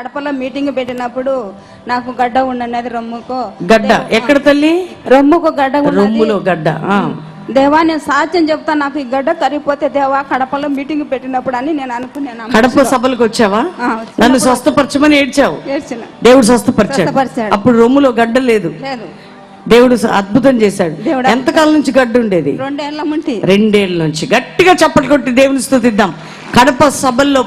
కడపలో మీటింగ్ పెట్టినప్పుడు నాకు గడ్డ ఉండనేది రొమ్ముకు. గడ్డ ఎక్కడ తల్లి? రొమ్ముకు గడ్డ ఉన్నది. రొమ్ములో గడ్డ. దేవా నేను సాక్ష్యం చెప్తా, నాకు ఈ గడ్డ కరిగిపోతే దేవా కడపలో మీటింగ్ పెట్టినప్పుడు అని నేను అనుకున్నాను. కడప సభలకు వచ్చావా? నన్ను స్వస్థపరచమని ఏడ్చావు, ఏడ్చిన. దేవుడు స్వస్థపరిచాడు. అప్పుడు రొమ్ములో గడ్డ లేదు, దేవుడు అద్భుతం చేశాడు. ఎంతకాలం నుంచి గడ్డ ఉండేది? 2 ఏళ్ల నుండి. 2 ఏళ్ల నుంచి. గట్టిగా చప్పట్లు కొట్టి దేవుని స్తుతిద్దాం. కడప సభల్లో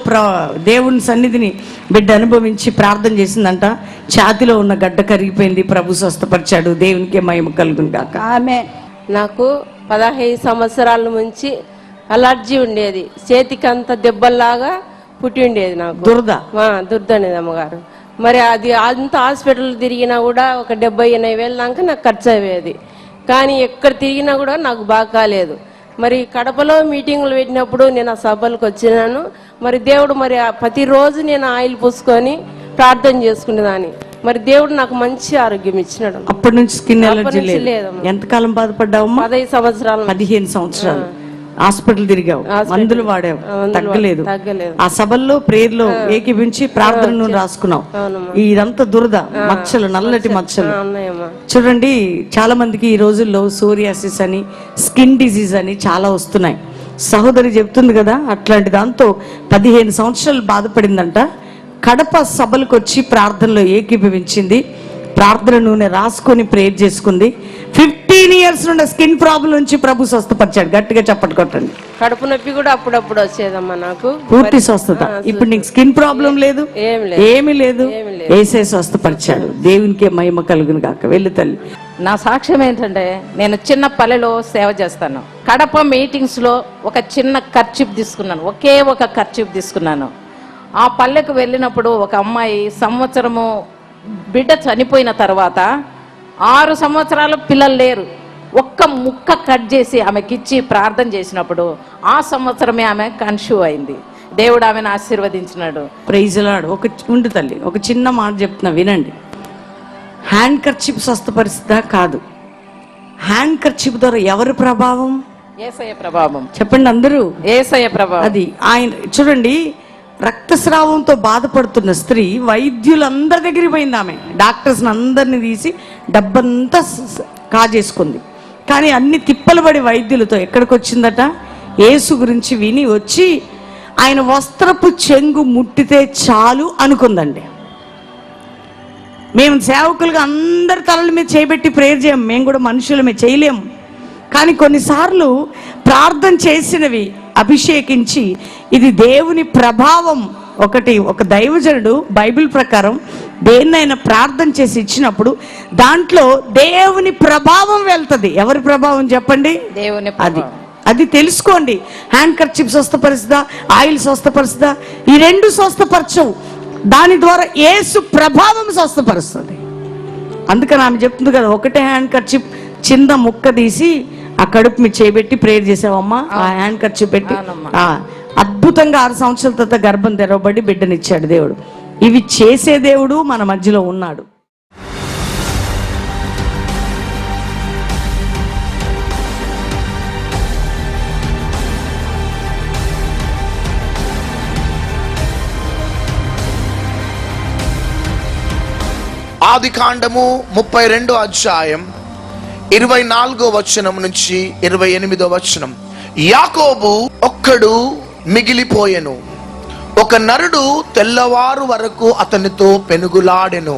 దేవుని సన్నిధిని బిడ్డ అనుభవించి ప్రార్థన చేసిందంట. ఛాతిలో ఉన్న గడ్డ కరిగిపోయింది, ప్రభు స్వస్థపరిచాడు. దేవునికే మహిమ కలుగును గాక. ఆమేన్. నాకు 15 సంవత్సరాల నుంచి అలర్జీ ఉండేది, చేతికంత దెబ్బల్లాగా పుట్టి ఉండేది. నాకు దుర్ద అనేది అమ్మగారు. మరి అది అంత హాస్పిటల్ తిరిగినా కూడా ఒక 70-80 వేల దాకా నాకు ఖర్చు అయ్యేది. కానీ ఎక్కడ తిరిగినా కూడా నాకు బాగా కాలేదు. మరి కడపలో మీటింగులు పెట్టినప్పుడు నేను ఆ సభలకు వచ్చినాను. మరి దేవుడు మరి ప్రతిరోజు నేను ఆయిల్ పూసుకొని ప్రార్థన చేసుకునేదాన్ని. మరి దేవుడు నాకు మంచి ఆరోగ్యం ఇచ్చినాడు. అప్పటి నుంచి స్కిన్ ఎలర్జీ లేదు. ఎంతకాలం బాధపడ్డావు? 15 సంవత్సరాలు. 15 సంవత్సరాలు హాస్పిటల్ తిరిగావు, మందులు వాడావు, తగ్గలేదు. ఆ సభల్లో ప్రేయర్లో ఏకీభించి ప్రార్థనను రాసుకున్నావు. ఇదంతా దురద, మచ్చలు, నల్లటి మచ్చలు. చూడండి, చాలా మందికి ఈ రోజుల్లో సోరియాసిస్ అని, స్కిన్ డిసీజ్ అని చాలా వస్తున్నాయి. సహోదరి చెప్తుంది కదా, అట్లాంటి దాంతో 15 సంవత్సరాలు బాధపడిందంట. కడప సభలకు వచ్చి ప్రార్థనలో ఏకీభవించింది. ప్రార్థన నూనె రాసుకొని ప్రేయర్ చేసుకుంది. 15 ఇయర్స్ నుండి స్కిన్ ప్రాబ్లం నుంచి ప్రభు స్వస్థపరిచాడు. గట్టిగా చప్పట్లు కొట్టండి. కడుపు నొప్పి కూడా అప్పుడప్పుడు వచ్చేదమ్మా నాకు, పూర్తి స్వస్థత. ఇప్పుడు నీకు స్కిన్ ప్రాబ్లం లేదు, ఏమీ లేదు. యేసే స్వస్థపరిచాడు. దేవునికే మహిమ కలుగును గాక. వెళ్ళు తల్లి. నా సాక్ష్యం ఏంటంటే, నేను చిన్న పల్లెలో సేవ చేస్తాను. కడప మీటింగ్స్ లో ఒక చిన్న ఖర్చీప్ తీసుకున్నాను, ఒకే ఒక ఖర్చీప్ తీసుకున్నాను. ఆ పల్లెకు వెళ్ళినప్పుడు ఒక అమ్మాయి సంవత్సరము బిడ్డ చనిపోయిన తర్వాత 6 సంవత్సరాలు పిల్లలు లేరు. ఒక్క ముక్క కట్ చేసి ఆమెకిచ్చి ప్రార్థన చేసినప్పుడు ఆ సంవత్సరమే ఆమె కన్సీవ్ అయింది. దేవుడు ఆమెను ఆశీర్వదించినాడు. Praise lord. ఉండు తల్లి, ఒక చిన్న మాట చెప్తున్నా వినండి. హ్యాండ్ కర్చీప్ స్వస్థపరిస్తుందా? కాదు. హ్యాండ్ కర్చీప్ ద్వారా ఎవరి ప్రభావం? యేసయ్య ప్రభావం. చెప్పండి అందరూ. యేసయ్య ప్రభావం. అది ఆయన. చూడండి, రక్తస్రావంతో బాధపడుతున్న స్త్రీ వైద్యులందరి దగ్గరికి పోయింది. ఆమె డాక్టర్స్ని అందరినీ తీసి డబ్బంతా కాజేసుకుంది. కానీ అన్ని తిప్పలు పడి వైద్యులతో ఎక్కడికి వచ్చిందట? యేసు గురించి విని వచ్చి ఆయన వస్త్రపు చెంగు ముట్టితే చాలు అనుకుందండి. మేము సేవకులుగా అందరి తలల మీద చేయబెట్టి ప్రేయర్ చేయం, మేము కూడా మనుషులమే, చేయలేము. కానీ కొన్నిసార్లు ప్రార్థన చేసినవి అభిషేకించి ఇది దేవుని ప్రభావం. ఒక దైవజనుడు బైబిల్ ప్రకారం దేన్నైనా ప్రార్థన చేసి ఇచ్చినప్పుడు దాంట్లో దేవుని ప్రభావం వెళ్తుంది. ఎవరి ప్రభావం చెప్పండి? దేవుని. అది తెలుసుకోండి. హ్యాండ్ కర్చీప్ స్వస్థపరుస్తుందా? ఆయిల్ స్వస్థపరుస్తుందా? ఈ 2 స్వస్థపరచవు. దాని ద్వారా యేసు ప్రభావం స్వస్థపరుస్తుంది. అందుకని ఆమె చెప్తుంది కదా, ఒకటే హ్యాండ్ కర్చీప్ చిన్న ముక్క తీసి ఆ కడుపు మీద చేయబెట్టి ప్రేయర్ చేసావమ్మా. ఆ హ్యాండ్ కర్చీప్ పెట్టి అద్భుతంగా 6 సంవత్సరాల తర్వాత గర్భం తెరవబడి బిడ్డనిచ్చాడు దేవుడు. ఇవి చేసే దేవుడు మన మధ్యలో ఉన్నాడు. ఆదికాండము 32వ అధ్యాయం 24వ వచనం నుంచి 28వ వచనం. యాకోబు ఒక్కడు మిగిలిపోయెను, ఒక నరుడు తెల్లవారు వరకు అతనితో పెనుగులాడెను.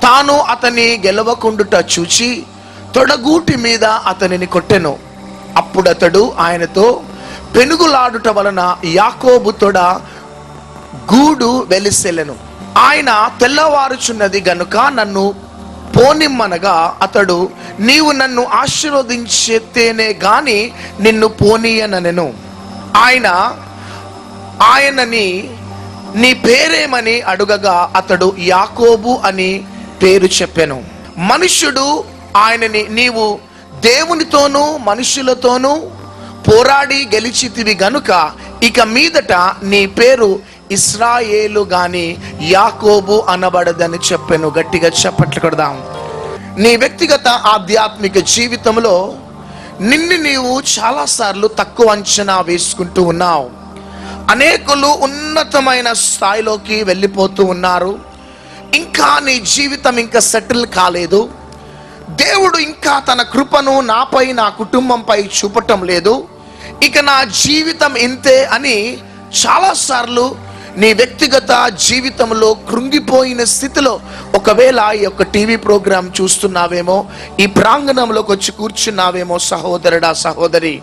తాను అతని గెలవకుండుట చూచి తొడగూటి మీద అతనిని కొట్టెను. అప్పుడతడు ఆయనతో, పెనుగులాడుట వలన యాకోబు తొడ గూడు వెలిసెలెను. ఆయన తెల్లవారుచున్నది గనుక నన్ను పోనిమ్మనగా అతడు, నీవు నన్ను ఆశీర్వదించితేనే గాని నిన్ను పోనీయనెను. ఆయనని నీ పేరేమని అడుగగా అతడు యాకోబు అని పేరు చెప్పెను. మనుష్యుడు ఆయనని, నీవు దేవునితోనూ మనుషులతోనూ పోరాడి గెలిచితివి గనుక ఇక మీదట నీ పేరు ఇశ్రాయేలు గాని యాకోబు అనబడదని చెప్పెను. గట్టిగా చప్పట్లు కొడదాం. నీ వ్యక్తిగత ఆధ్యాత్మిక జీవితంలో నిన్ను నీవు చాలాసార్లు తక్కువ అంచనా వేసుకుంటూ ఉన్నావు. అనేకులు ఉన్నతమైన స్థాయిలోకి వెళ్ళిపోతూ ఉన్నారు. ఇంకా నీ జీవితం ఇంకా సెటిల్ కాలేదు. దేవుడు ఇంకా తన కృపను నాపై, నా కుటుంబంపై చూపటం లేదు. ఇక నా జీవితం ఇంతే అని చాలాసార్లు నీ వ్యక్తిగత జీవితంలో కృంగిపోయిన స్థితిలో ఒకవేళ ఈ యొక్క టీవీ ప్రోగ్రాం చూస్తున్నావేమో, ఈ ప్రాంగణంలోకి వచ్చి కూర్చున్నావేమో సహోదరుడా, సహోదరి,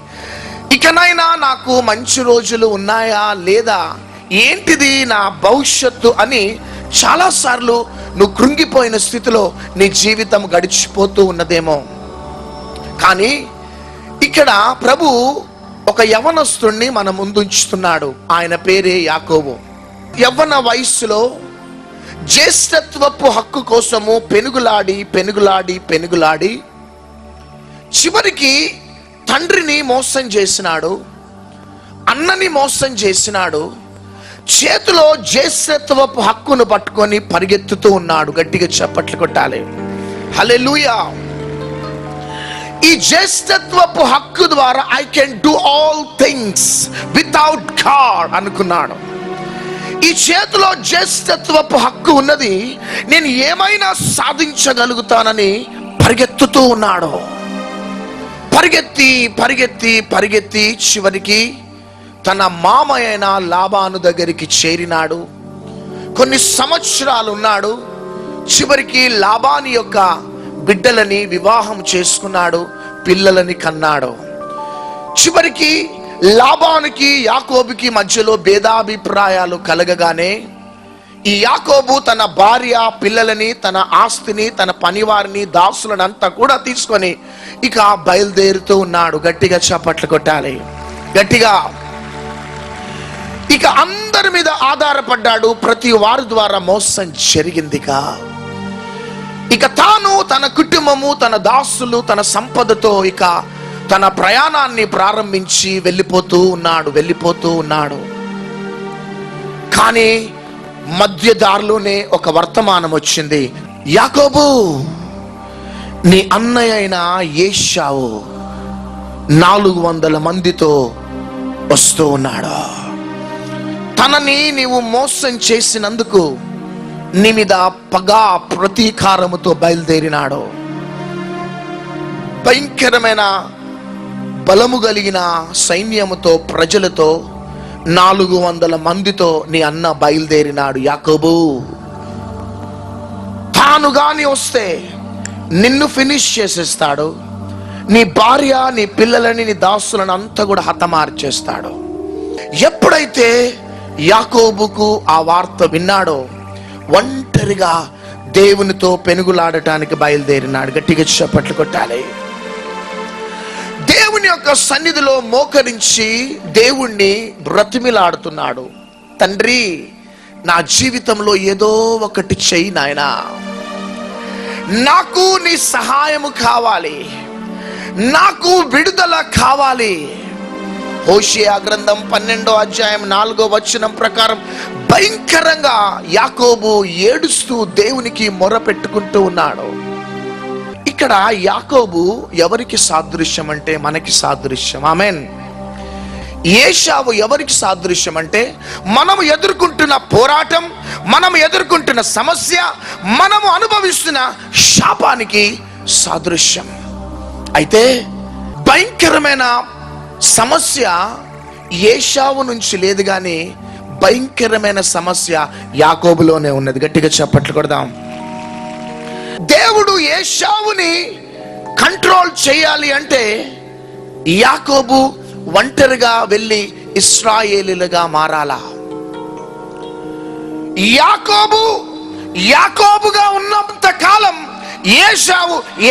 ఇకనైనా నాకు మంచి రోజులు ఉన్నాయా లేదా, ఏంటిది నా భవిష్యత్తు అని చాలాసార్లు నువ్వు కృంగిపోయిన స్థితిలో నీ జీవితం గడిచిపోతూ ఉన్నదేమో. కానీ ఇక్కడ ప్రభు ఒక యవనస్తుణ్ణి మన ముందుంచుతున్నాడు. ఆయన పేరే యాకోబు. యవ్వన వయస్సులో జ్యేష్ఠత్వపు హక్కు కోసము పెనుగులాడి చివరికి తండ్రిని మోసం చేసినాడు, అన్నని మోసం చేసినాడు. చేతిలో జ్యేష్ఠత్వపు హక్కును పట్టుకొని పరిగెత్తుతూ ఉన్నాడు. గట్టిగా చప్పట్లు కొట్టాలి. హల్లెలూయా. ఈ జ్యేష్ఠత్వపు హక్కు ద్వారా I can do all things without God అనుకున్నాడు. ఈ చేతిలో జ్యేష్ఠత్వపు హక్కు ఉన్నది, నేను ఏమైనా సాధించగలుగుతానని పరిగెత్తుతూ ఉన్నాడు. పరిగెత్తి చివరికి తన మామ అయిన లాబాను దగ్గరికి చేరినాడు. కొన్ని సంవత్సరాలు ఉన్నాడు. చివరికి లాబాని యొక్క బిడ్డలని వివాహం చేసుకున్నాడు, పిల్లలని కన్నాడు. చివరికి లాబానుకి యాకోబుకి మధ్యలో భేదాభిప్రాయాలు కలగగానే ఈ యాకోబు తన భార్య, పిల్లలని, తన ఆస్తిని, తన పనివారిని, దాసులను అంతా కూడా తీసుకొని ఇక బయలుదేరుతూ ఉన్నాడు. గట్టిగా చప్పట్లు కొట్టాలి, గట్టిగా. ఇక అందరి మీద ఆధారపడ్డాడు. ప్రతి వారి ద్వారా మోసం జరిగిందిగా. ఇక తాను, తన కుటుంబము, తన దాసులు, తన సంపదతో ఇక తన ప్రయాణాన్ని ప్రారంభించి వెళ్ళిపోతూ ఉన్నాడు. కానీ మధ్య దారిలోనే ఒక వర్తమానం వచ్చింది. యాకోబు, నీ అన్నయ్య అయిన ఏశావు 400 మందితో వస్తూ ఉన్నాడు. తనని నీవు మోసం చేసినందుకు నీ మీద పగా ప్రతీకారముతో బయలుదేరినాడు. భయంకరమైన బలము కలిగిన సైన్యముతో, ప్రజలతో 400 మందితో నీ అన్న బయలుదేరినాడు. యాకోబు, తాను గాని వస్తే నిన్ను ఫినిష్ చేసేస్తాడు. నీ భార్య, నీ పిల్లలని, నీ దాసులను అంతా కూడా హతమార్చేస్తాడు. ఎప్పుడైతే యాకోబుకు ఆ వార్త విన్నాడో ఒంటరిగా దేవునితో పెనుగులాడటానికి బయలుదేరినాడు. గట్టిగా చప్పట్లు కొట్టాలి. దేవుని యొక్క సన్నిధిలో మోకరించి దేవుణ్ణి బ్రతిమిలాడుతున్నాడు. తండ్రి, నా జీవితంలో ఏదో ఒకటి చెయ్యి నాయనా, నాకు నీ సహాయము కావాలి, నాకు విడుదల కావాలి. హోషేయ గ్రంథం 12వ అధ్యాయం 4వ వచనం ప్రకారం భయంకరంగా యాకోబు ఏడుస్తూ దేవునికి మొర పెట్టుకుంటూ ఉన్నాడు. ఇక్కడ యాకోబు ఎవరికి సాదృశ్యం అంటే మనకి సాదృశ్యం. ఆమేన్. ఏశావు ఎవరికి సాదృశ్యం అంటే మనము ఎదుర్కొంటున్న పోరాటం, మనము ఎదుర్కొంటున్న సమస్య, మనము అనుభవిస్తున్న శాపానికి సాదృశ్యం. అయితే భయంకరమైన సమస్య ఏశావు నుంచి లేదు, కానీ భయంకరమైన సమస్య యాకోబులోనే ఉన్నది. గట్టిగా చప్పట్లు కొడదాం. దేవుడు ఏశావుని కంట్రోల్ చేయాలి అంటే యాకోబు ఒంటరిగా వెళ్ళి ఇశ్రాయేలీలుగా మారాలా. యాకోబుగా ఉన్నంత కాలం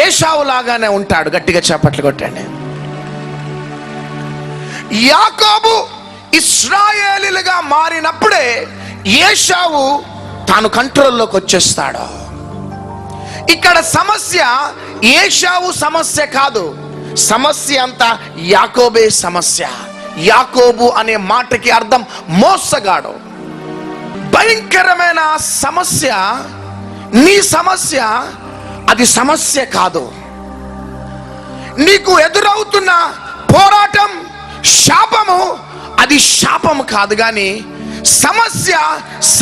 ఏశావు లాగానే ఉంటాడు. గట్టిగా చప్పట్లు కొట్టండి. యాకోబు ఇశ్రాయేలీలుగా మారినప్పుడే ఏశావు తాను కంట్రోల్లోకి వచ్చేస్తాడు. ఇక్కడ సమస్య ఏశావు సమస్య కాదు, సమస్య అంతా యాకోబే సమస్య. యాకోబు అనే మాటకి అర్థం మోసగాడు. భయంకరమైన సమస్య నీ సమస్య, అది సమస్య కాదు. నీకు ఎదురవుతున్న పోరాటం, శాపము, అది శాపం కాదు, కానీ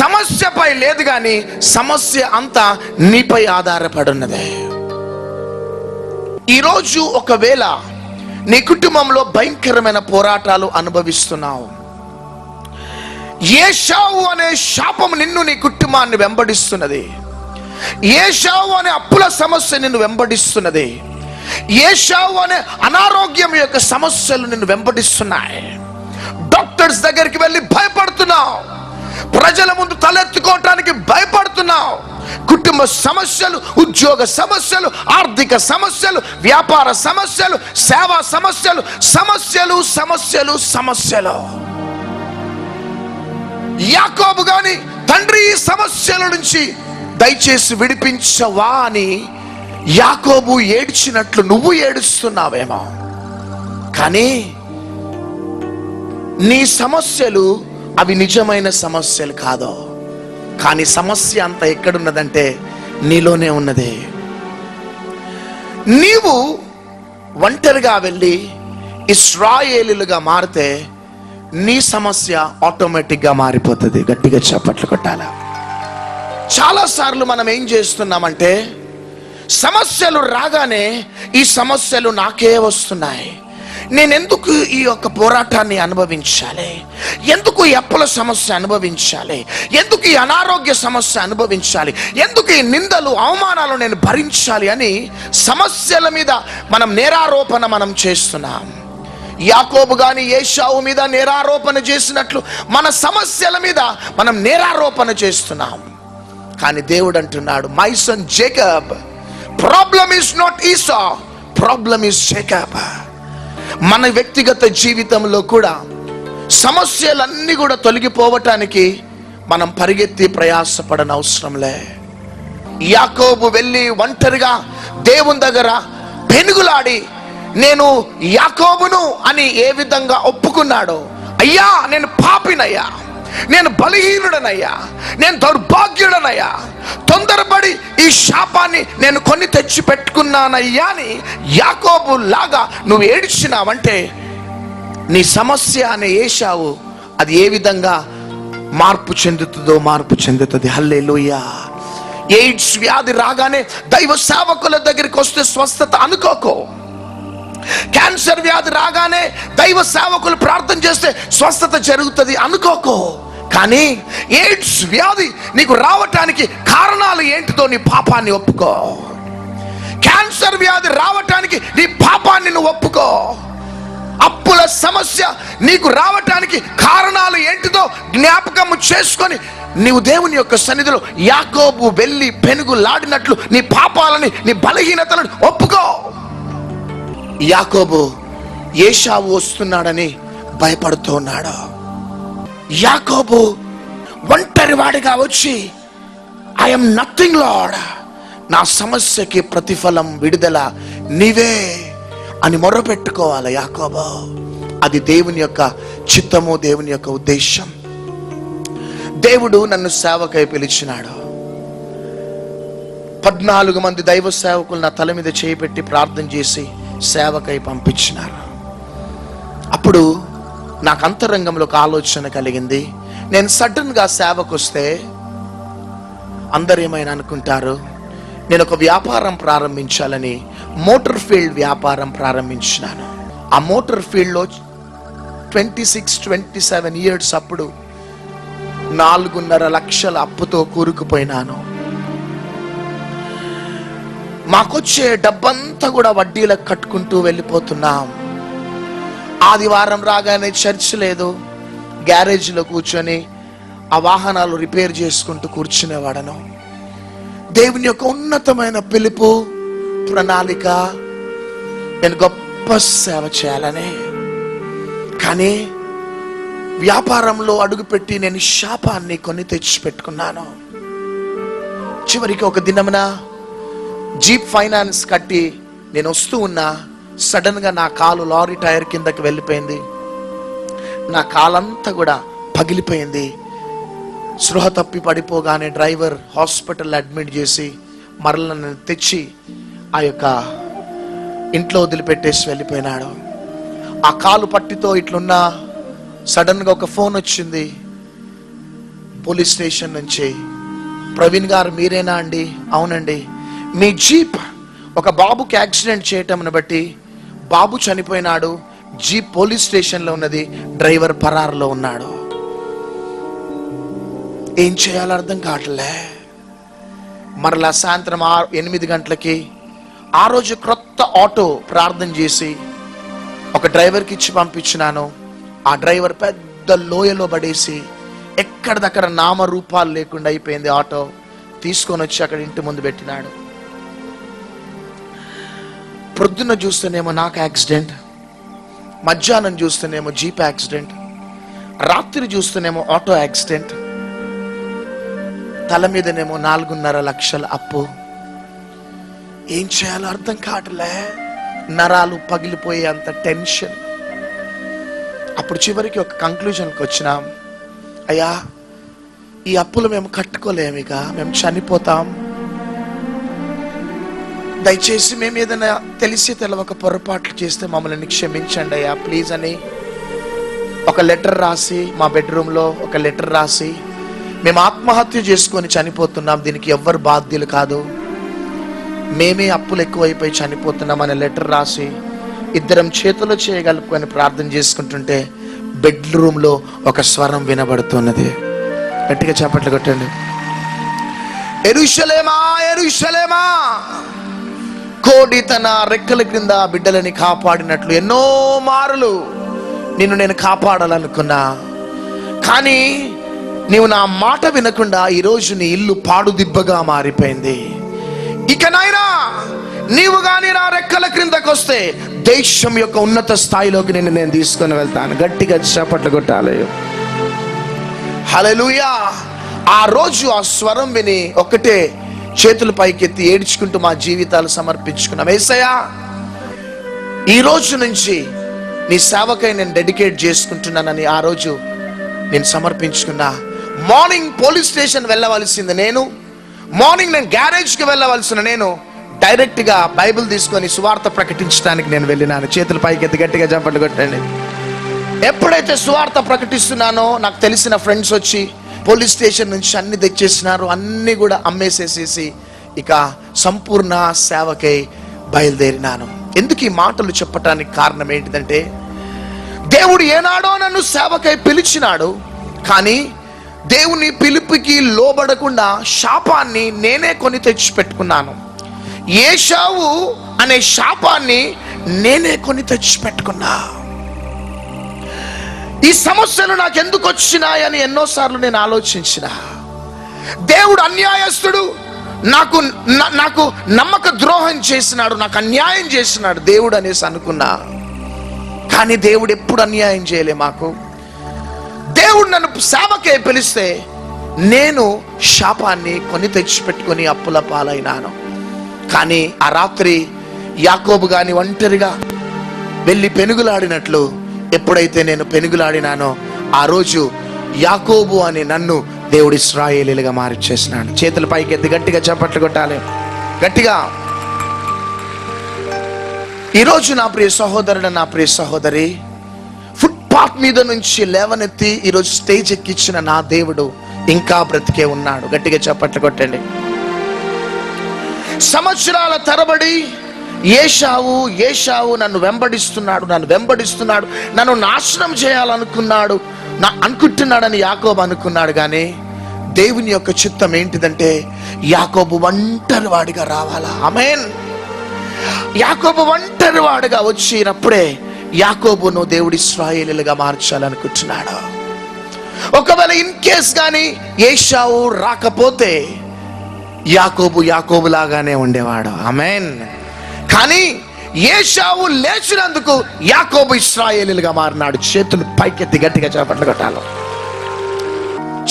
సమస్యపై లేదు, కానీ సమస్య అంతా నీపై ఆధారపడున్నదే. ఈరోజు ఒకవేళ నీ కుటుంబంలో భయంకరమైన పోరాటాలు అనుభవిస్తున్నావు, ఏశావు అనే శాపం నిన్ను, నీ కుటుంబాన్ని వెంబడిస్తున్నది, ఏశావు అనే అప్పుల సమస్య నిన్ను వెంబడిస్తున్నది, ఏశావు అనే అనారోగ్యం యొక్క సమస్యలు నిన్ను వెంబడిస్తున్నాయి. డాక్టర్స్ దగ్గరికి వెళ్ళి భయపడుతున్నావు, ప్రజల ముందు తలెత్తుకోవటానికి భయపడుతున్నావు. కుటుంబ సమస్యలు, ఉద్యోగ సమస్యలు, ఆర్థిక సమస్యలు, వ్యాపార సమస్యలు, సేవా సమస్యలు, సమస్యలు సమస్యలు సమస్యలు. యాకోబు గాని, తండ్రి ఈ సమస్యల నుంచి దయచేసి విడిపించవా అని యాకోబు ఏడ్చినట్లు నువ్వు ఏడుస్తున్నావేమో. కానీ నీ సమస్యలు అవి నిజమైన సమస్యలు కాదు, కానీ సమస్య అంతా ఎక్కడున్నదంటే నీలోనే ఉన్నది. నీవు ఒంటరిగా వెళ్ళి ఇశ్రాయేలీలుగా మారితే నీ సమస్య ఆటోమేటిక్గా మారిపోతుంది. గట్టిగా చప్పట్లు కొట్టాలా. చాలాసార్లు మనం ఏం చేస్తున్నామంటే, సమస్యలు రాగానే ఈ సమస్యలు నాకే వస్తున్నాయి, నేనెందుకు ఈ యొక్క పోరాటాన్ని అనుభవించాలి, ఎందుకు ఈ అప్పుల సమస్య అనుభవించాలి, ఎందుకు ఈ అనారోగ్య సమస్య అనుభవించాలి, ఎందుకు ఈ నిందలు అవమానాలు నేను భరించాలి అని సమస్యల మీద మనం నేరారోపణ మనం చేస్తున్నాం. యాకోబు గాని ఏశావు మీద నేరారోపణ చేసినట్లు మన సమస్యల మీద మనం నేరారోపణ చేస్తున్నాం. కానీ దేవుడు అంటున్నాడు, my son Jacob, problem is not Esau, problem is Jacob. మన వ్యక్తిగత జీవితంలో కూడా సమస్యలన్నీ కూడా తొలగిపోవటానికి మనం పరిగెత్తి ప్రయాసపడన అవసరంలే. యాకోబు వెళ్ళి ఒంటరిగా దేవుని దగ్గర పెనుగులాడి నేను యాకోబును అని ఏ విధంగా ఒప్పుకున్నాడో, అయ్యా నేను పాపినయ్యా, నేను బలహీనుడనయ్యా, నేను దౌర్భాగ్యుడనయ్యా, తొందరపడి ఈ శాపాన్ని నేను కొని తెచ్చి పెట్టుకున్నానయ్యా అని యాకోబు లాగా నువ్వు ఏడ్చినావంటే నీ సమస్య అనే ఏశావు అది ఏ విధంగా మార్పు చెందుతుంది. హల్లెలూయా. ఎయిడ్స్ వ్యాధి రాగానే దైవ సేవకుల దగ్గరికి వస్తే స్వస్థత అనుకోకో. క్యాన్సర్ వ్యాధి రాగానే దైవ సేవకులు ప్రార్థన చేస్తే స్వస్థత జరుగుతుంది అనుకోకో. కానీ ఎయిడ్స్ వ్యాధి నీకు రావటానికి కారణాలు ఏంటిదో నీ పాపాన్ని ఒప్పుకో. క్యాన్సర్ వ్యాధి రావటానికి నీ పాపాన్ని నువ్వు ఒప్పుకో. అప్పుల సమస్య నీకు రావటానికి కారణాలు ఏంటిదో జ్ఞాపకం చేసుకొని నీవు దేవుని యొక్క సన్నిధిలో యాకోబు వెళ్ళి పెనుగులాడినట్లు నీ పాపాలని, నీ బలహీనతలను ఒప్పుకో. యాకోబు ఏశావు వస్తున్నాడని భయపడుతూ ఉన్నాడు. యాకోబు ఒంటరివాడిగా వచ్చి ఐఎమ్ నథింగ్ లార్డ్, నా సమస్యకి ప్రతిఫలం విడుదల నీవే అని మొరపెట్టుకోవాలి యాకోబు. అది దేవుని యొక్క చిత్తము, దేవుని యొక్క ఉద్దేశం. దేవుడు నన్ను సేవకై పిలిచినాడు. 14 మంది దైవ సేవకులు నా తల మీద చేయి పెట్టి ప్రార్థన చేసి సేవకై పంపించినారు. అప్పుడు నాకు అంతరంగంలో ఒక ఆలోచన కలిగింది. నేను సడన్గా సేవకు వస్తే అందరు ఏమైనా అనుకుంటారు, నేను ఒక వ్యాపారం ప్రారంభించాలని మోటార్ ఫీల్డ్ వ్యాపారం ప్రారంభించినాను. ఆ మోటార్ ఫీల్డ్లో 26-27 ఇయర్స్ అప్పుడు 4.5 లక్షల అప్పుతో కూరుకుపోయినాను. మాకొచ్చే డబ్బంతా కూడా వడ్డీలకు కట్టుకుంటూ వెళ్ళిపోతున్నాం. ఆదివారం రాగానే చర్చ్ లేదు, గ్యారేజ్లో కూర్చొని ఆ వాహనాలు రిపేర్ చేసుకుంటూ కూర్చునేవాడను. దేవుని యొక్క ఉన్నతమైన పిలుపు, ప్రణాళిక, నేను గొప్ప సేవ చేయాలని. కానీ వ్యాపారంలో అడుగుపెట్టి నేను శాపాన్ని కొని తెచ్చి పెట్టుకున్నాను. చివరికి ఒక దినమున జీప్ ఫైనాన్స్ కట్టి నేను వస్తూ ఉన్నా, సడన్ గా నా కాలు లారీ టైర్ కిందకి వెళ్ళిపోయింది. నా కాలంతా కూడా పగిలిపోయింది. స్పృహ తప్పి పడిపోగానే డ్రైవర్ హాస్పిటల్ అడ్మిట్ చేసి మరల నన్ను తెచ్చి ఆ యొక్క ఇంట్లో వదిలిపెట్టేసి వెళ్ళిపోయినాడు. ఆ కాలు పట్టితో ఇట్లున్నా సడన్గా ఒక ఫోన్ వచ్చింది పోలీస్ స్టేషన్ నుంచి. ప్రవీణ్ గారు మీరేనా అండి? అవునండి. మీ జీప్ ఒక బాబుకి యాక్సిడెంట్ చేయటంను బట్టి బాబు చనిపోయినాడు, జీప్ పోలీస్ స్టేషన్లో ఉన్నది, డ్రైవర్ పరారులో ఉన్నాడు. ఏం చేయాలో అర్థం కావట్లే. మరలా సాయంత్రం 8 గంటలకి ఆ రోజు క్రొత్త ఆటో ప్రార్థన చేసి ఒక డ్రైవర్కి ఇచ్చి పంపించినాను. ఆ డ్రైవర్ పెద్ద లోయలో పడేసి ఎక్కడిదక్కడ నామరూపాలు లేకుండా అయిపోయింది. ఆటో తీసుకొని వచ్చి అక్కడ ఇంటి ముందు పెట్టినాడు. ప్రొద్దున చూస్తేనేమో నాకు యాక్సిడెంట్, మధ్యాహ్నం చూస్తేనేమో జీప్ యాక్సిడెంట్, రాత్రి చూస్తేనేమో ఆటో యాక్సిడెంట్, తల మీదనేమో 4.5 లక్షల అప్పు. ఏం చేయాలో అర్థం కావట్లే. నరాలు పగిలిపోయే అంత టెన్షన్. అప్పుడు చివరికి ఒక కంక్లూజన్కి వచ్చినాం, అయ్యా ఈ అప్పులు మేము కట్టుకోలేము, ఇక మేము చనిపోతాం, దయచేసి మేము ఏదైనా తెలిసి తెలవక పొరపాట్లు చేస్తే మమ్మల్ని క్షమించండి అయ్యా ప్లీజ్ అని ఒక లెటర్ రాసి, మా బెడ్రూమ్లో ఒక లెటర్ రాసి, మేము ఆత్మహత్య చేసుకొని చనిపోతున్నాం, దీనికి ఎవ్వరు బాధ్యులు కాదు, మేమే అప్పులు ఎక్కువైపోయి చనిపోతున్నాం అనే లెటర్ రాసి ఇద్దరం చేతులు చేయగలుపుకొని ప్రార్థన చేసుకుంటుంటే బెడ్రూమ్లో ఒక స్వరం వినబడుతున్నది. గట్టిగా చప్పట్లు కొట్టండి. యెరూషలేమా యెరూషలేమా, కోడి తన రెక్కల క్రింద బిడ్డలని కాపాడినట్లు ఎన్నో మారులు నిన్ను నేను కాపాడాలనుకున్నా, కానీ నీవు నా మాట వినకుండా ఈరోజు నీ ఇల్లు పాడుదిబ్బగా మారిపోయింది. ఇక నాయనా నీవు గాని నా రెక్కల క్రిందకు వస్తే దేశం యొక్క ఉన్నత స్థాయిలోకి నేను తీసుకొని వెళ్తాను. గట్టిగా చప్పట్లు కొట్టాలి. హల్లెలూయా. ఆ రోజు ఆ స్వరం విని ఒక్కటే చేతులు పైకెత్తి ఏడ్చుకుంటూ మా జీవితాలు సమర్పించుకున్నాం. యేసయ్యా ఈ రోజు నుంచి నీ సేవకై నేను డెడికేట్ చేసుకుంటున్నానని ఆ రోజు నేను సమర్పించుకున్నా. మార్నింగ్ పోలీస్ స్టేషన్ వెళ్ళవలసింది నేను, మార్నింగ్ నేను గ్యారేజ్కి వెళ్ళవలసిన నేను డైరెక్ట్గా బైబిల్ తీసుకొని సువార్త ప్రకటించడానికి నేను వెళ్ళినాను. చేతులు పైకెత్తి గట్టిగా చప్పట్లు కొట్టండి. ఎప్పుడైతే సువార్త ప్రకటిస్తున్నానో నాకు తెలిసిన ఫ్రెండ్స్ వచ్చి పోలీస్ స్టేషన్ నుంచి అన్ని తెచ్చేసినారు, అన్ని కూడా అమ్మేసేసేసి ఇక సంపూర్ణ సేవకై బయలుదేరినాను. ఎందుకు ఈ మాటలు చెప్పటానికి కారణం ఏంటిదంటే, దేవుడు ఏనాడో నన్ను సేవకై పిలిచినాడు, కానీ దేవుని పిలుపుకి లోబడకుండా శాపాన్ని నేనే కొని తెచ్చి పెట్టుకున్నాను. ఏశావు అనే శాపాన్ని నేనే కొని తెచ్చి పెట్టుకున్నా. ఈ సమస్యలు నాకు ఎందుకు వచ్చినాయని ఎన్నోసార్లు నేను ఆలోచించిన. దేవుడు అన్యాయస్తుడు, నాకు నమ్మక ద్రోహం చేసినాడు, నాకు అన్యాయం చేసినాడు దేవుడు అనేసి అనుకున్నా. కానీ దేవుడు ఎప్పుడు అన్యాయం చేయలే మాకు. దేవుడు నన్ను సేవకే పిలిస్తే నేను శాపాన్ని కొని తెచ్చిపెట్టుకొని అప్పుల పాలైనాను. కానీ ఆ రాత్రి యాకోబు గాని ఒంటరిగా వెళ్ళి పెనుగులాడినట్లు ఎప్పుడైతే నేను పెనుగులాడినానో ఆ రోజు యాకోబు అని నన్ను దేవుడు ఇశ్రాయేలీలుగా మార్చేసినాడు. చేతుల పైకెత్తి గట్టిగా చప్పట్లు కొట్టాలి. గట్టిగా. ఈరోజు నా ప్రియ సహోదరుడు, నా ప్రియ సహోదరి, ఫుట్పాత్ మీద నుంచి లేవనెత్తి ఈరోజు స్టేజ్ ఎక్కించిన నా దేవుడు ఇంకా బ్రతికే ఉన్నాడు. గట్టిగా చప్పట్లు కొట్టండి. సంవత్సరాల తరబడి ఏశావు నన్ను వెంబడిస్తున్నాడు, నన్ను నాశనం చేయాలనుకున్నాడు, అనుకుంటున్నాడని యాకోబు అనుకున్నాడు. కానీ దేవుని యొక్క చిత్తం ఏంటిదంటే యాకోబు ఒంటరి వాడిగా రావాలా. ఆమేన్. యాకోబు ఒంటరి వాడిగా వచ్చినప్పుడే యాకోబును దేవుడు ఇశ్రాయేలీలుగా మార్చాలనుకుంటున్నాడు. ఒకవేళ ఇన్ కేస్ కానీ ఏశావు రాకపోతే యాకోబు లాగానే ఉండేవాడు. ఆమేన్. కానీ ఏశావు లేచినందుకు యాకోబు ఇశ్రాయేలీలుగా మారినాడు. చేతులు పైకెత్తి గట్టిగా చప్పట్లు కొట్టాలి.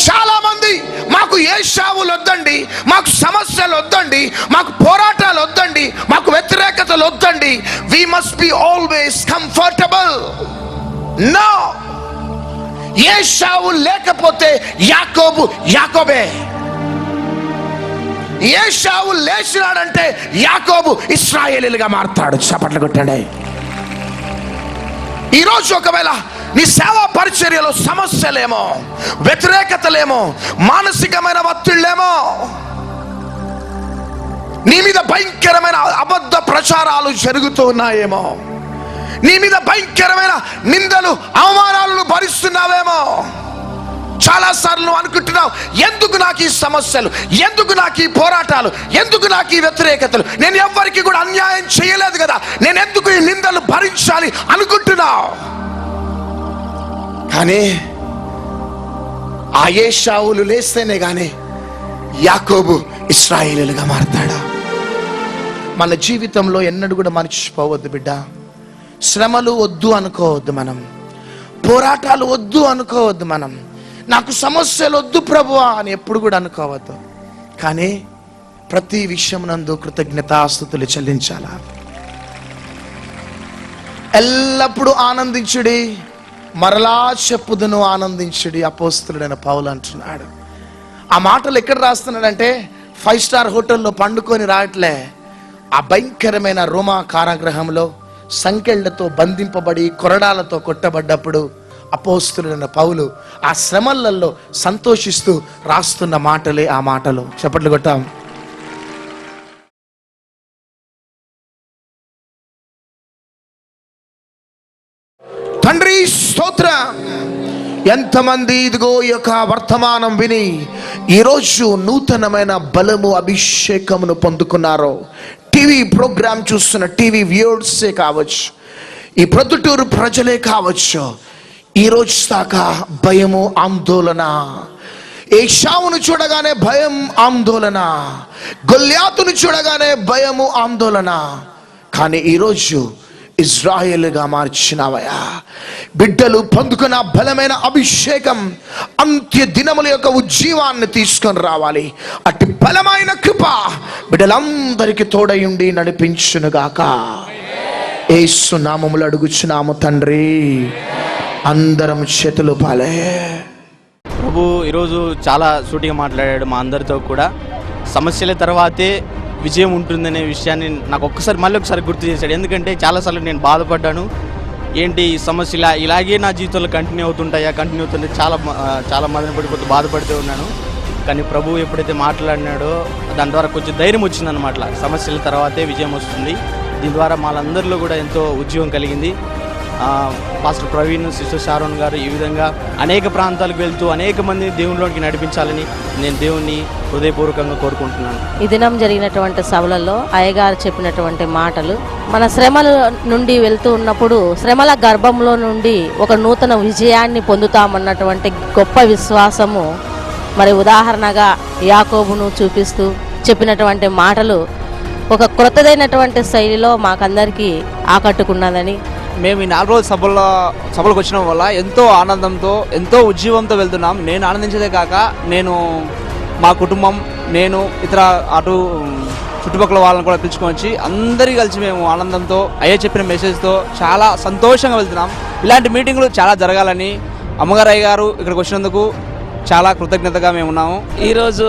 చాలా మంది మాకు ఏశావులు వద్దండి, మాకు సమస్యలు వద్దండి, మాకు పోరాటాలు వద్దండి, మాకు వ్యతిరేకతలు వద్దండి, we must be always comfortable. No, ఏశావు లేకపోతే యాకోబే. ఏశావు లేచినాడంటే యాకోబు ఇశ్రాయేలీలుగా మారతాడు. చప్పట్లు కొట్టండి. ఈరోజు ఒకవేళ నీ సేవా పరిచర్యలో సమస్యలేమో, వ్యతిరేకతలేమో, మానసికమైన ఒత్తిళ్లేమో, నీ మీద భయంకరమైన అబద్ధ ప్రచారాలు జరుగుతూ ఉన్నాయేమో, నీ మీద భయంకరమైన నిందలు అవమానాలను భరిస్తున్నావేమో. చాలా సార్లు నువ్వు అనుకుంటున్నావు, ఎందుకు నాకు ఈ సమస్యలు, ఎందుకు నాకు ఈ పోరాటాలు, ఎందుకు నాకు ఈ వ్యతిరేకతలు, నేను ఎవ్వరికి కూడా అన్యాయం చేయలేదు కదా, నేను ఎందుకు ఈ నిందలు భరించాలి అనుకుంటున్నావు. కానీ ఆ ఏశావులు లేస్తేనే గానీ యాకోబు ఇశ్రాయేలుగా మారతాడా? మన జీవితంలో ఎన్నడూ కూడా మర్చిపోవద్దు బిడ్డ. శ్రమలు వద్దు అనుకోవద్దు మనం, పోరాటాలు వద్దు అనుకోవద్దు మనం, నాకు సమస్యలు వద్దు ప్రభువా అని ఎప్పుడు కూడా అనుకోవద్దు. కానీ ప్రతి విషయం నందు కృతజ్ఞతాస్తుతులు చెల్లించాలా. ఎల్లప్పుడూ ఆనందించుడి, మరలా చెప్పుదును ఆనందించుడి అపోస్తలుడైన పౌలు అంటున్నాడు. ఆ మాటలు ఎక్కడ రాస్తున్నాడంటే 5 స్టార్ హోటల్లో పండుకొని రావట్లే, ఆ భయంకరమైన రోమా కారాగృహంలో సంకెళ్లతో బంధింపబడి కొరడాలతో కొట్టబడ్డప్పుడు అపోస్తలుడైన పౌలు ఆ శ్రమలలో సంతోషిస్తూ రాస్తున్న మాటలే ఆ మాటలు. చప్పట్లు కొట్టాం. తండ్రి స్తోత్రం. ఎంతమంది ఇదిగో ఈ యొక్క వర్తమానం విని ఈరోజు నూతనమైన బలము అభిషేకమును పొందుకున్నారో, టీవీ ప్రోగ్రాం చూస్తున్న టీవీ వ్యూవర్సే కావచ్చు, ఈ ప్రొద్దుటూరు ప్రజలే కావచ్చు, ఈరోజు దాకా భయము, ఆందోళన, ఏషావును చూడగానే భయం, ఆందోళన, గొల్యాతును చూడగానే భయము, ఆందోళన, కానీ ఈరోజు ఇజ్రాయేలుగా మార్చినవయా. బిడ్డలు పొందుకున్న బలమైన అభిషేకం అంత్య దినముల యొక్క ఉజ్జీవాన్ని తీసుకొని రావాలి. అట్టి బలమైన కృప బిడ్డలందరికీ తోడయుండి నడిపించునుగాక. యేసు నామములో అడుగుచున్నాము తండ్రి. అందరం చేతులు పాలే. ప్రభు ఈరోజు చాలా సూటిగా మాట్లాడాడు మా అందరితో కూడా. సమస్యల తర్వాతే విజయం ఉంటుందనే విషయాన్ని నాకు మళ్ళీ ఒకసారి గుర్తు చేశాడు. ఎందుకంటే చాలాసార్లు నేను బాధపడ్డాను, ఏంటి ఈ సమస్య ఇలాగే నా జీవితంలో కంటిన్యూ అవుతుంటే చాలా మదన పడిపోతూ బాధపడుతూ ఉన్నాను. కానీ ప్రభు ఎప్పుడైతే మాట్లాడినాడో దాని ద్వారా కొంచెం ధైర్యం వచ్చిందన్నమాట. సమస్యల తర్వాతే విజయం వస్తుంది. దీని ద్వారా వాళ్ళందరిలో కూడా ఎంతో ఉద్యోగం కలిగింది. పాస్టర్ ప్రవీణ్, సిస్టర్ షారోన్ గారు ఈ విధంగా అనేక ప్రాంతాలకు వెళ్తూ అనేక మంది దేవునిలోకి నడిపించాలని నేను దేవుణ్ణి హృదయపూర్వకంగా కోరుకుంటున్నాను. ఈ దినం జరిగినటువంటి సభలలో అయ్యగారు చెప్పినటువంటి మాటలు, మన శ్రమల నుండి వెళ్తూ ఉన్నప్పుడు శ్రమల గర్భంలో నుండి ఒక నూతన విజయాన్ని పొందుతామన్నటువంటి గొప్ప విశ్వాసము మరి ఉదాహరణగా యాకోబును చూపిస్తూ చెప్పినటువంటి మాటలు ఒక క్రొత్తదైనటువంటి శైలిలో మాకందరికీ ఆకట్టుకున్నదని, మేము ఈ 4 రోజుల సభలకు వచ్చిన వల్ల ఎంతో ఆనందంతో, ఎంతో ఉజ్జీవంతో వెళ్తున్నాం. నేను ఆనందించేదే కాక మా కుటుంబం, నేను ఇతర అటు చుట్టుపక్కల వాళ్ళని కూడా పిలుచుకొని వచ్చి అందరికీ కలిసి మేము ఆనందంతో అయ్యే చెప్పిన మెసేజ్తో చాలా సంతోషంగా వెళ్తున్నాం. ఇలాంటి మీటింగ్లు చాలా జరగాలని అమ్మగారు అయ్యగారు ఇక్కడికి వచ్చినందుకు చాలా కృతజ్ఞతగా మేము ఉన్నాము. ఈరోజు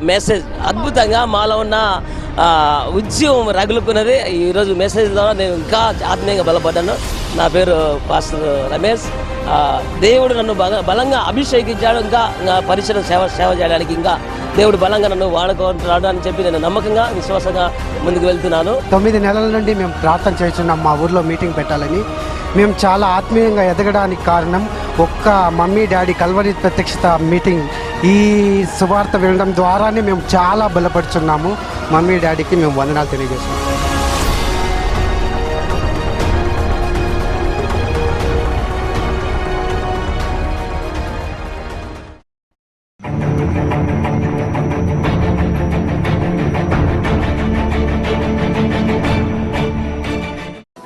మెసేజ్ అద్భుతంగా మాలో ఉన్న ఉద్యమం రగులుకున్నది. ఈరోజు మెసేజ్ ద్వారా నేను ఇంకా ఆత్మీయంగా బలపడ్డాను. నా పేరు పాస్టర్ రమేష్. దేవుడు నన్ను బలంగా అభిషేకించాడు. ఇంకా పరిసర సేవ చేయడానికి ఇంకా దేవుడు బలంగా నన్ను వాడుకుంటున్నాడు అని చెప్పి నేను నమ్మకంగా, విశ్వాసంగా ముందుకు వెళ్తున్నాను. 9 నెలల నుండి మేము ప్రార్థన చేస్తున్నాం మా ఊర్లో మీటింగ్ పెట్టాలని. మేము చాలా ఆత్మీయంగా ఎదగడానికి కారణం ఒక్క మమ్మీ డాడీ కల్వరి ప్రత్యక్షత మీటింగ్. ఈ సువార్త వినడం ద్వారానే మేము చాలా బలపడుతున్నాము. మమ్మీ డాడీకి మేము వందనాలు తెలియజేస్తున్నాం.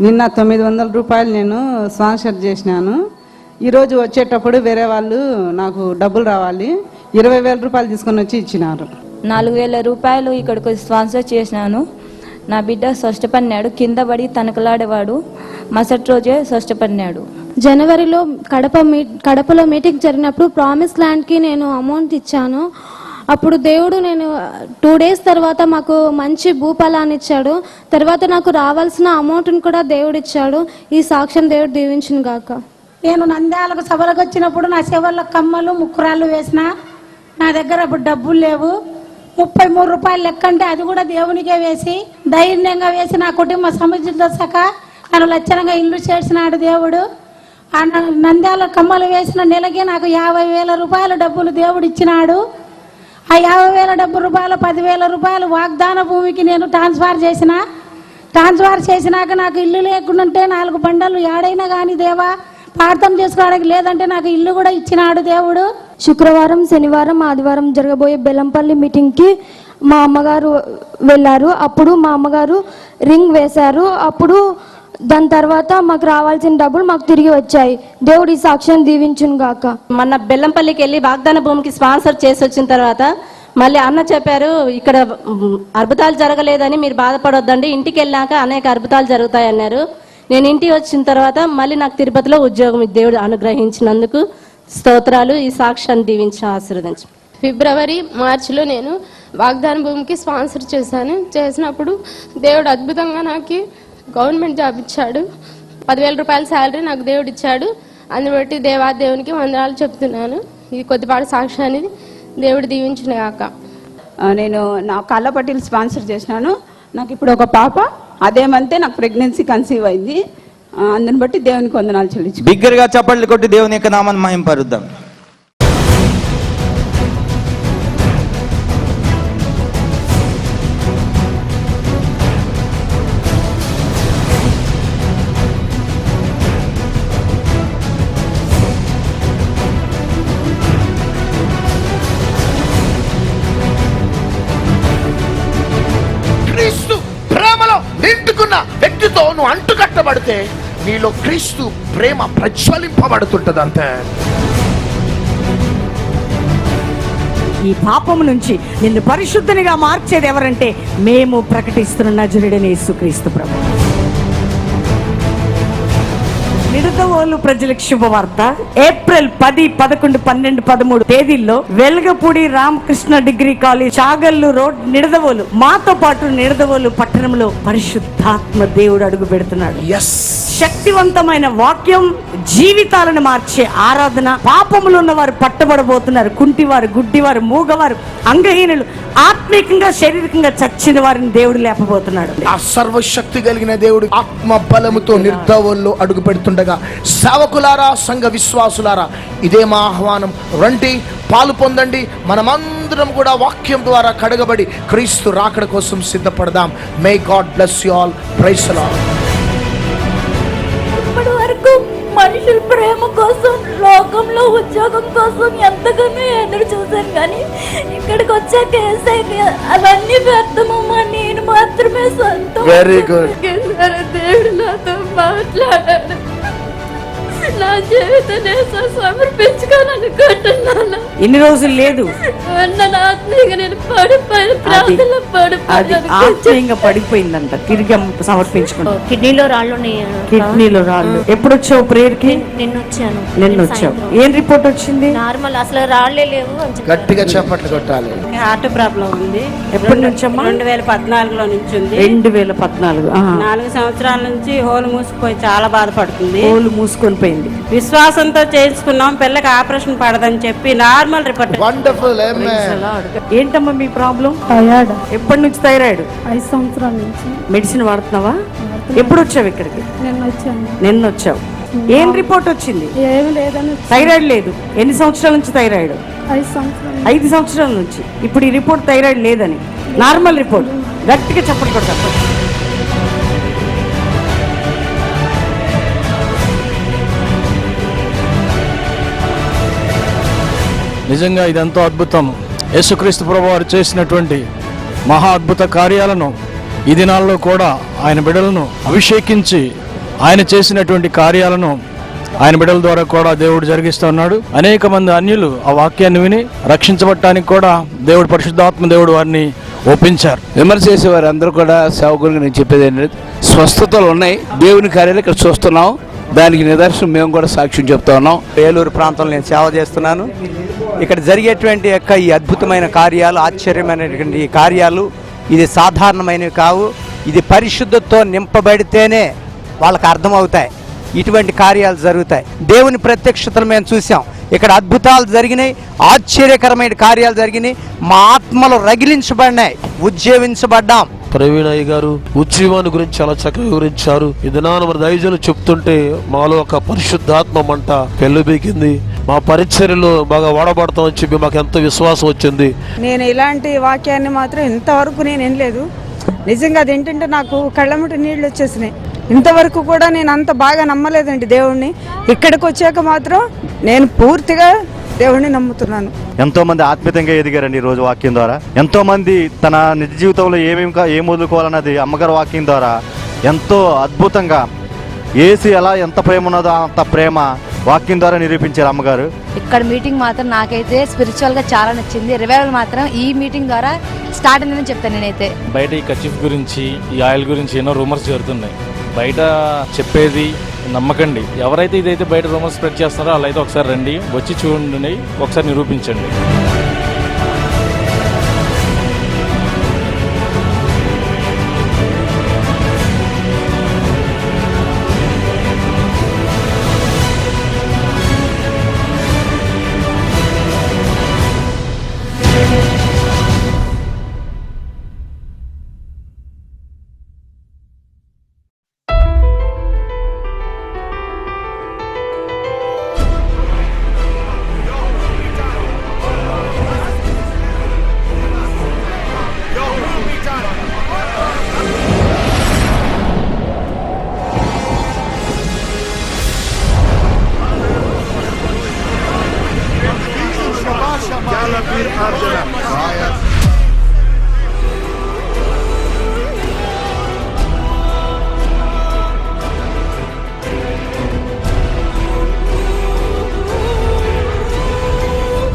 నిన్న 900 రూపాయలు నేను స్పాన్సర్ చేసినాను. ఈరోజు వచ్చేటప్పుడు వేరే వాళ్ళు నాకు డబ్బులు రావాలి 20,000 రూపాయలు తీసుకొని వచ్చి ఇచ్చినారు. 4,000 రూపాయలు ఇక్కడికి స్పాన్సర్ చేసినాను. నా బిడ్డ స్వస్థపడినాడు. కింద పడి తనకలాడేవాడు. మరుసటి రోజే స్వస్థపడినాడు. జనవరిలో కడపలో మీటింగ్ జరిగినప్పుడు ప్రామిస్ ల్యాండ్కి నేను అమౌంట్ ఇచ్చాను. అప్పుడు దేవుడు నేను 2 డేస్ తర్వాత మాకు మంచి భూఫలాన్ని ఇచ్చాడు. తర్వాత నాకు రావాల్సిన అమౌంట్ని కూడా దేవుడు ఇచ్చాడు. ఈ సాక్ష్యం దేవుడు దీవించును గాక. నేను నంద్యాలకు సభలకు వచ్చినప్పుడు నా చెవుల్లో కమ్మలు ముక్కురాళ్ళు వేసిన, నా దగ్గర అప్పుడు డబ్బులు లేవు. 33 రూపాయలు లెక్క అంటే అది కూడా దేవునికే వేసి ధైర్యంగా వేసి నా కుటుంబ సమస్యలతో సహా నన్ను లక్షణంగా ఇల్లు చేసినాడు దేవుడు. ఆ నంద్యాల కమ్మలు వేసిన నెలకి నాకు 50,000 రూపాయల డబ్బులు దేవుడు ఇచ్చినాడు. ఆ 50,000 రూపాయలు 10,000 రూపాయలు వాగ్దాన భూమికి నేను ట్రాన్స్ఫర్ చేసినాక నాకు ఇల్లు లేకుండాంటే 4 బండలు ఏడైనా కానీ దేవా ప్రార్థన చేసుకోవడానికి లేదంటే నాకు ఇల్లు కూడా ఇచ్చినాడు దేవుడు. శుక్రవారం, శనివారం, ఆదివారం జరగబోయే బెల్లంపల్లి మీటింగ్కి మా అమ్మగారు వెళ్ళారు. అప్పుడు మా అమ్మగారు రింగ్ వేశారు. అప్పుడు దాని తర్వాత మాకు రావాల్సిన డబ్బులు మాకు తిరిగి వచ్చాయి. దేవుడు ఈ సాక్ష్యాన్ని దీవించును గాక. మొన్న బెల్లంపల్లికి వెళ్ళి వాగ్దాన భూమికి స్పాన్సర్ చేసి వచ్చిన తర్వాత మళ్ళీ అన్న చెప్పారు, ఇక్కడ అద్భుతాలు జరగలేదని మీరు బాధపడొద్దండి, ఇంటికి వెళ్ళాక అనేక అద్భుతాలు జరుగుతాయి అన్నారు. నేను ఇంటికి వచ్చిన తర్వాత మళ్ళీ నాకు తిరుపతిలో ఉద్యోగం దేవుడు అనుగ్రహించినందుకు స్తోత్రాలు. ఈ సాక్ష్యాన్ని దీవించి ఆశీర్వదించు. ఫిబ్రవరి, మార్చిలో నేను వాగ్దాన భూమికి స్పాన్సర్ చేసినప్పుడు దేవుడు అద్భుతంగా నాకు గవర్నమెంట్ జాబ్ ఇచ్చాడు. 10,000 రూపాయల శాలరీ నాకు దేవుడు ఇచ్చాడు. అందుని బట్టి దేవునికి వందనాలు చెప్తున్నాను. ఇది కొద్దిపాటి సాక్ష్యాన్ని దేవుడు దీవించిన గాక. నేను నా కళ్ళ పట్టీలు స్పాన్సర్ చేసినాను. నాకు ఇప్పుడు ఒక పాప, అదే మంతే నాకు ప్రెగ్నెన్సీ కన్సీవ్ అయింది. అందుని బట్టి దేవునికి వందనాలు చెల్లించు. బిగ్గరగా చప్పట్లు కొట్టి దేవుని యొక్క నామాన్ని మహింపరుద్దాం. క్రీస్తు ప్రేమలో నిండుకున్న వ్యక్తితో నువ్వు అంటుకట్టబడితే నీలో క్రీస్తు ప్రేమ ప్రజ్వలింపబడుతుంటది అంతే. ఈ పాపము నుంచి నిన్ను పరిశుద్ధనిగా మార్చేది ఎవరంటే మేము ప్రకటిస్తున్న నజరుడైన యేసుక్రీస్తు ప్రభు. నిడదవోలు ప్రజలకు శుభవార్త. ఏప్రిల్ 10, 11, 12, 13 తేదీల్లో Velagapudi Ramakrishna degree college, Chagallu road, Nidadavolu. మాతో పాటు నిడదవోలు పట్టణంలో పరిశుద్ధాత్మ దేవుడు అడుగు పెడుతున్నాడు. శక్తివంతమైన వాక్యం, జీవితాలను మార్చే ఆరాధన. పాపములు ఉన్న వారు పట్టబడబోతున్నారు. కుంటివారు, గుడ్డివారు, మూగవారు, అంగహీనులు, ఆత్మీకంగా శారీరకంగా చచ్చిన వారిని దేవుడు లేపబోతున్నాడు. ఆ సర్వశక్తి కలిగిన దేవుడు ఆత్మ బలముతో నిర్దవోల్లో అడుగు పెడుతుండగా, సేవకులారా, సంఘ విశ్వాసులారా, ఇదే మా ఆహ్వానం. రండి, పాలు పొందండి. మనమందరం కూడా వాక్యం ద్వారా కడగబడి క్రీస్తు రాకడ కోసం సిద్ధపడదాం. May God bless you all. Praise the Lord. ఇప్పటి వరకు మనుషుల ప్రేమ కోసం, లోకంలో ఉద్యోగం కోసం ఎంతగానో ఎదురు చూశాను. కానీ ఇక్కడికి వచ్చాక అవన్నీ వ్యర్థమమ్మా, నేను మాత్రమే సొంతం. Very good. దేవుడు నాతో మాట్లాడాడు. నా జీవితాన్ని సమర్పించుకోవాలనుకుంటున్నాను. ఎన్ని రోజులు లేదు, ఆత్మీయంగా నేను ఆత్మీయంగా పడిపోయిందంట. తిరిగి సమర్పించుకుంటా. కిడ్నీలో రాళ్ళు ఎప్పుడు వచ్చావు ప్రేయర్ కి? నిన్న వచ్చావు. ఏం రిపోర్ట్ వచ్చింది? నార్మల్, అసలు రాళ్లే లేవు. గట్టిగా చప్పట్లు కొట్టాలి. హార్ట్ ప్రాబ్లం ఉంది. ఎప్పటి నుంచి అమ్మా? 2014లో నుంచి ఉంది. 2014. 4 సంవత్సరాల నుంచి హోలు మూసుకుపోయి చాలా బాధపడుతుంది. హోలు మూసుకొని పోయింది. విశ్వాసంతో చేయించుకున్నాం. పిల్లకి ఆపరేషన్ పడదని చెప్పి నార్మల్ రిపోర్ట్. వండర్ఫుల్. ఏంటమ్మా మీ ప్రాబ్లం? థైరాయిడ్. ఎప్పటి నుంచి థైరాయిడ్? 5 సంవత్సరాల నుంచి. మెడిసిన్ వాడుతున్నావా? ఎప్పుడు వచ్చావు ఇక్కడికి? నిన్న వచ్చావు. ఏం రిపోర్ట్ వచ్చింది? ఏమి లేదని. థైరాయిడ్ లేదు. ఎన్ని సంవత్సరాల నుంచి థైరాయిడ్? 5 సంవత్సరాల నుంచి. ఇప్పుడు ఈ రిపోర్ట్ థైరాయిడ్ లేదని, నార్మల్ రిపోర్ట్. గట్టిగా చప్పట్లు కొడతారు. నిజంగా ఇదంతా అద్భుతం. యేసుక్రీస్తు ప్రభువారు చేసినటువంటి మహా అద్భుత కార్యాలను ఈ దినాల్లో కూడా ఆయన బిడ్డలను అభిషేకించి ఆయన చేసినటువంటి కార్యాలను ఆయన బిడ్డల ద్వారా కూడా దేవుడు జరిగిస్తూ ఉన్నాడు. అనేక మంది అన్యులు ఆ వాక్యాన్ని విని రక్షించబడటానికి కూడా దేవుడు, పరిశుద్ధాత్మ దేవుడు వారిని ఒప్పించారు. విమర్శ చేసేవారు అందరూ కూడా సేవకుడికి నేను చెప్పేది ఏంటంటే, స్వస్థతలు ఉన్నాయి, దేవుని కార్యాలు ఇక్కడ చూస్తున్నాం. దానికి నిదర్శనం మేము కూడా సాక్ష్యం చెప్తా ఉన్నాం. ఏలూరు ప్రాంతంలో నేను సేవ చేస్తున్నాను. ఇక్కడ జరిగేటువంటి యొక్క ఈ అద్భుతమైన కార్యాలు, ఆశ్చర్యమైనటువంటి ఈ కార్యాలు ఇది సాధారణమైనవి కావు. ఇది పరిశుద్ధతో నింపబడితేనే వాళ్ళకి అర్థమవుతాయి. ఇటువంటి కార్యాలు జరుగుతాయి. దేవుని ప్రత్యక్షతలు మేము చూసాం. ఇక్కడ అద్భుతాలు జరిగినాయి, ఆశ్చర్యకరమైన కార్యాలు జరిగినాయి. మా ఆత్మలు రగిలించబడినాయి, ఉజ్జీవించబడ్డాం. ప్రవీణ్ అయ్య గారు ఉజ్జీవాన్ని గురించి చాలా చక్కగా వివరించారు. ఈ దినాన మన దైవజనులు చెప్తుంటే మాలో ఒక పరిశుద్ధాత్మ మంట పెళ్ళుబీకింది. మా పరిచర్యలో బాగా వాడబడతామని చెప్పి మాకు ఎంతో విశ్వాసం వచ్చింది. నేను ఇలాంటి వాక్యాన్ని మాత్రం ఇంతవరకు నేను వినలేదు. నిజంగా అది ఏంటంటే నాకు కళ్ళమ్మటి నీళ్ళు వచ్చేసినాయి. ఇంతవరకు కూడా నేను అంత బాగా నమ్మలేదండి దేవుణ్ణి. ఇక్కడికి వచ్చాక మాత్రం నేను పూర్తిగా దేవుణ్ణి నమ్ముతున్నాను. ఎంతో మంది ఆత్మీయంగా ఎదిగారండి ఈ రోజు వాక్యం ద్వారా. ఎంతో మంది తన నిజ జీవితంలో ఏం వదులుకోవాలన్నది అమ్మగారు వాక్యం ద్వారా ఎంతో అద్భుతంగా ఏసు ఎలా ఎంత ప్రేమ ఉన్నదో అంత ప్రేమ వాక్యం ద్వారా నిరూపించారు అమ్మగారు. ఇక్కడ మీటింగ్ మాత్రం నాకైతే స్పిరిచువల్ గా చాలా నచ్చింది. రివైవల్ మాత్రం ఈ మీటింగ్ ద్వారా స్టార్ట్ అయిందని చెప్తాను నేనైతే. బయట ఈ కచిఫ్ గురించి, ఈ ఆయిల్ గురించి ఎన్నో రూమర్స్ జరుగుతున్నాయి. బయట చెప్పేది నమ్మకండి. ఎవరైతే ఇదైతే బయట రూమర్స్ స్ప్రెడ్ చేస్తున్నారో వాళ్ళైతే ఒకసారి రండి, వచ్చి చూడండి, ఒకసారి నిరూపించండి.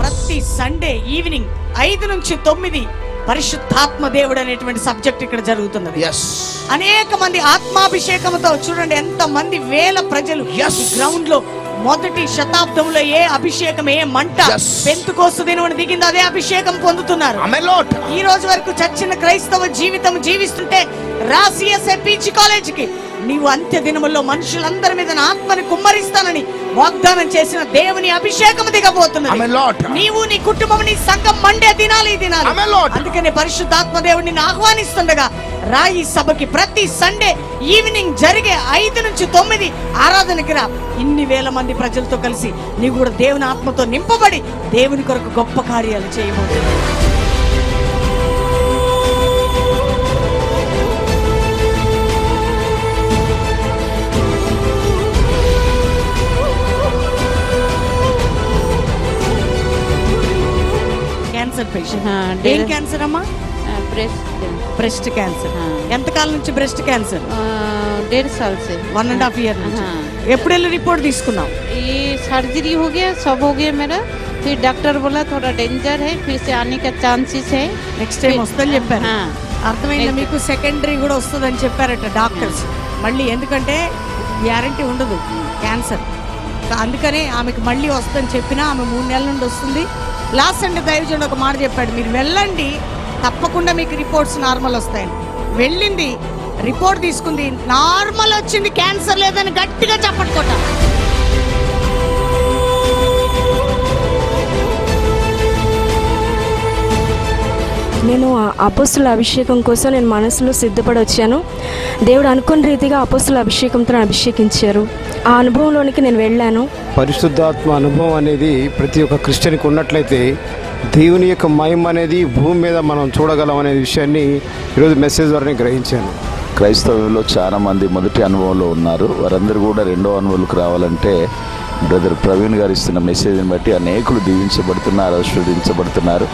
ప్రతి సండే ఈవినింగ్ 5 నుంచి 9 పరిశుద్ధాత్మ దేవుడు అనేటువంటి సబ్జెక్ట్ ఇక్కడ జరుగుతున్నది. అనేక మంది ఆత్మాభిషేకంతో చూడండి, ఎంత మంది వేల ప్రజలు గ్రౌండ్ లో మొదటి శతాబ్దంలో ఏ అభిషేకం, ఏ మంట పెంతుకోస్తు దినమున దిగింది, అదే అభిషేకం పొందుతున్నారు. ఈ రోజు వరకు చచ్చిన క్రైస్తవ జీవితం జీవిస్తుంటే రాసిఎస్ఏ పీజీ కాలేజీకి నీవు అంత్య దినముల్లో మనుషులందరి మీద నా ఆత్మని కుమ్మరిస్తానని వాగ్దానం చేసిన దేవుని అభిషేకం దిగబోతున్నది. నీవు, నీ కుటుంబం, నీ సంఘం మండే దినాలు ఈ దినాలు. అందుకనే పరిశుద్ధాత్మ దేవుడిని ఆహ్వానిస్తుండగా రాయి సభకి ప్రతి సండే ఈవినింగ్ జరిగే 5 నుంచి 9 ఆరాధనకి రా. ఇన్ని వేల మంది ప్రజలతో కలిసి నీవు కూడా దేవుని ఆత్మతో నింపబడి దేవుని కొరకు గొప్ప కార్యాలు చేయబోతున్నావు. Cancer patient. ఏం క్యాన్సర్ అమ్మా? Breast cancer. ఎంతకాలం నుంచి బ్రెస్ట్ క్యాన్సర్? 1.5 साल से. 1.5 year నుంచి. ఎప్పుడు వెళ్ళి రిపోర్ట్ తీసుకున్నావు? ये सर्जरी हो गया, सब हो गया मेरा. फिर डॉक्टर बोला थोड़ा डेंजर है, फिर से आने का चांसेस है. నెక్స్ట్ టైం వస్తుందని చెప్పారు. అర్థమైందా మీకు? సెకండరీ కూడా వస్తుందని చెప్పారట డాక్టర్స్. మళ్ళీ ఎందుకంటే గ్యారంటీ ఉండదు క్యాన్సర్, అందుకనే ఆమెకు మళ్ళీ వస్తుందని చెప్పినా ఆమె 3 నెలల నుండి వస్తుంది. లాస్ట్ సండే దైవజనుడు ఒక మాట చెప్పాడు, మీరు వెళ్ళండి, తప్పకుండా మీకు రిపోర్ట్స్ నార్మల్ వస్తాయని. వెళ్ళింది, రిపోర్ట్ తీసుకుంది, నార్మల్ వచ్చింది, క్యాన్సర్ లేదని గట్టిగా చప్పట్టుకోట. నేను అపోస్తుల అభిషేకం కోసం నేను మనసులో సిద్ధపడి వచ్చాను. దేవుడు అనుకున్న రీతిగా అపోస్తుల అభిషేకంతో అభిషేకించారు. ఆ అనుభవంలోనికి నేను వెళ్ళాను. పరిశుద్ధాత్మ అనుభవం అనేది ప్రతి ఒక్క క్రిస్టియన్కి ఉన్నట్లయితే దేవుని యొక్క మహిమ అనేది భూమి మీద మనం చూడగలం అనే విషయాన్ని ఈరోజు మెసేజ్ ద్వారా గ్రహించాను. క్రైస్తవుల్లో చాలా మంది మొదటి అనుభవంలో ఉన్నారు. వారందరూ కూడా రెండో అనుభవంలోకి రావాలంటే బ్రదర్ ప్రవీణ్ గారు ఇస్తున్న మెసేజ్ని బట్టి అనేకులు దీవించబడుతున్నారు, ఆశీర్వదించబడుతున్నారు.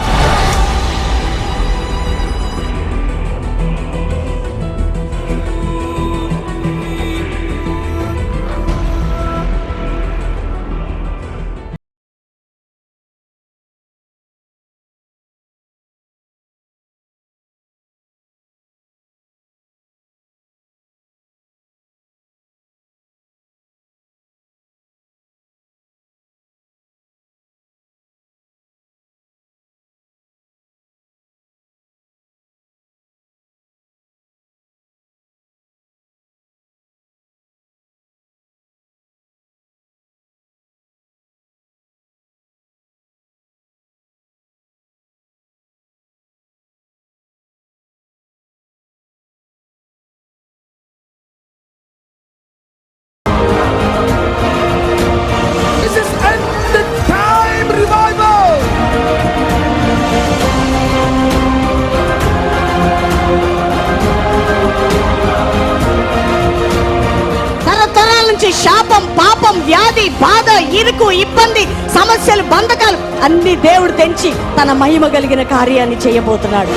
బాధ, ఇరుకు, ఇబ్బంది, సమస్యలు, బంధకాలు అన్ని దేవుడు తెంచి తన మహిమ కలిగిన కార్యాన్ని చేయబోతున్నాడు.